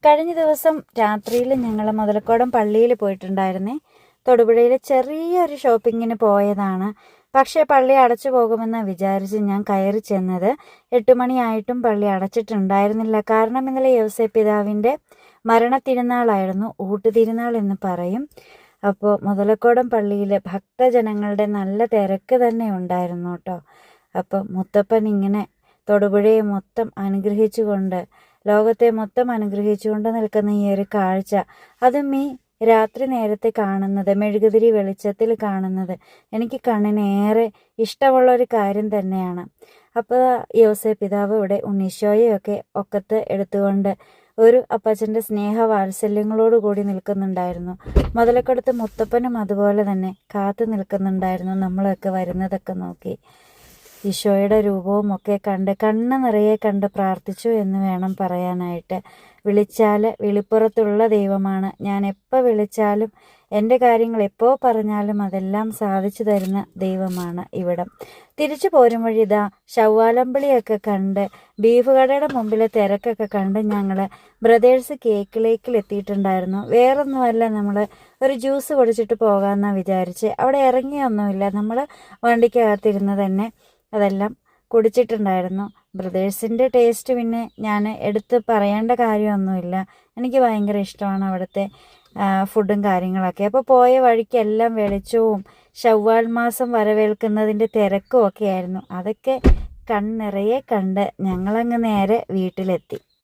കഴിഞ്ഞ ദിവസം രാത്രിയിൽ ഞങ്ങൾ മുതലക്കോടം പള്ളിയിൽ പോയിട്ടുണ്ടായിരുന്നേ. തൊടുപുഴയിൽ ചെറിയൊരു ഷോപ്പിങ്ങിന് പോയതാണ്. പക്ഷേ പള്ളി അടച്ചു പോകുമെന്ന് വിചാരിച്ച് ഞാൻ കയറി ചെന്നത് 8 മണിയായിട്ടും പള്ളി അടച്ചിട്ടുണ്ടായിരുന്നില്ല. കാരണം ഇന്നലെ യോസേപ്പ് പിതാവിൻ്റെ മരണത്തിരുന്നാളായിരുന്നു, ഊട്ടുതിരുന്നാൾ എന്ന് പറയും. അപ്പോൾ മുതലക്കോടം പള്ളിയിൽ ഭക്തജനങ്ങളുടെ നല്ല തിരക്ക് തന്നെ ഉണ്ടായിരുന്നു കേട്ടോ. അപ്പോൾ മുത്തപ്പൻ ഇങ്ങനെ തൊടുപുഴയെ മൊത്തം അനുഗ്രഹിച്ചുകൊണ്ട്, ലോകത്തെ മൊത്തം അനുഗ്രഹിച്ചുകൊണ്ട് നിൽക്കുന്ന ഈ ഒരു കാഴ്ച, അതും ഈ രാത്രി നേരത്തെ കാണുന്നത്, മെഴുകുതിരി വെളിച്ചത്തിൽ കാണുന്നത് എനിക്ക് കണ്ണിനേറെ ഇഷ്ടമുള്ളൊരു കാര്യം തന്നെയാണ്. അപ്പോൾ യോസേപ്പ് പിതാവ് ഇവിടെ ഉണ്ണീശോയൊക്കെ ഒക്കത്ത് എടുത്തുകൊണ്ട് ഒരു അപ്പച്ചൻ്റെ സ്നേഹവാത്സല്യങ്ങളോട് കൂടി നിൽക്കുന്നുണ്ടായിരുന്നു. മുതലക്കടുത്ത് മുത്തപ്പനും അതുപോലെ തന്നെ കാത്തു നിൽക്കുന്നുണ്ടായിരുന്നു. നമ്മളൊക്കെ വരുന്നതൊക്കെ നോക്കി ഈശോയുടെ രൂപവും ഒക്കെ കണ്ട് കണ്ണ് നിറയെ കണ്ട് പ്രാർത്ഥിച്ചു എന്ന് വേണം പറയാനായിട്ട്. വിളിച്ചാൽ വിളിപ്പുറത്തുള്ള ദൈവമാണ്. ഞാൻ എപ്പോൾ വിളിച്ചാലും എൻ്റെ കാര്യങ്ങൾ എപ്പോൾ പറഞ്ഞാലും അതെല്ലാം സാധിച്ചു തരുന്ന ദൈവമാണ് ഇവിടം. തിരിച്ചു പോരും വഴി ഇതാ ശവ്വാലമ്പിളിയൊക്കെ കണ്ട്, ബീഫ് കടയുടെ മുമ്പിലെ തിരക്കൊക്കെ കണ്ട് ഞങ്ങൾ ബ്രദേഴ്സ് കേക്ക് ലേക്കിൽ എത്തിയിട്ടുണ്ടായിരുന്നു. വേറൊന്നുമല്ല, നമ്മൾ ഒരു ജ്യൂസ് കുടിച്ചിട്ട് പോകാമെന്നാണ് വിചാരിച്ച്. അവിടെ ഇറങ്ങിയൊന്നുമില്ല, നമ്മൾ വണ്ടിക്കകത്തിരുന്ന് തന്നെ അതെല്ലാം കുടിച്ചിട്ടുണ്ടായിരുന്നു. ബ്രദേഴ്സിൻ്റെ ടേസ്റ്റ് പിന്നെ ഞാൻ എടുത്ത് പറയേണ്ട കാര്യമൊന്നുമില്ല. എനിക്ക് ഭയങ്കര ഇഷ്ടമാണ് അവിടുത്തെ ഫുഡും കാര്യങ്ങളൊക്കെ. അപ്പോൾ പോയ വഴിക്കെല്ലാം വെളിച്ചവും ശവ്വാൽ മാസം വരവേൽക്കുന്നതിൻ്റെ തിരക്കും ഒക്കെ ആയിരുന്നു. അതൊക്കെ കണ്ണിറയെ കണ്ട് ഞങ്ങളങ്ങ് നേരെ വീട്ടിലെത്തി.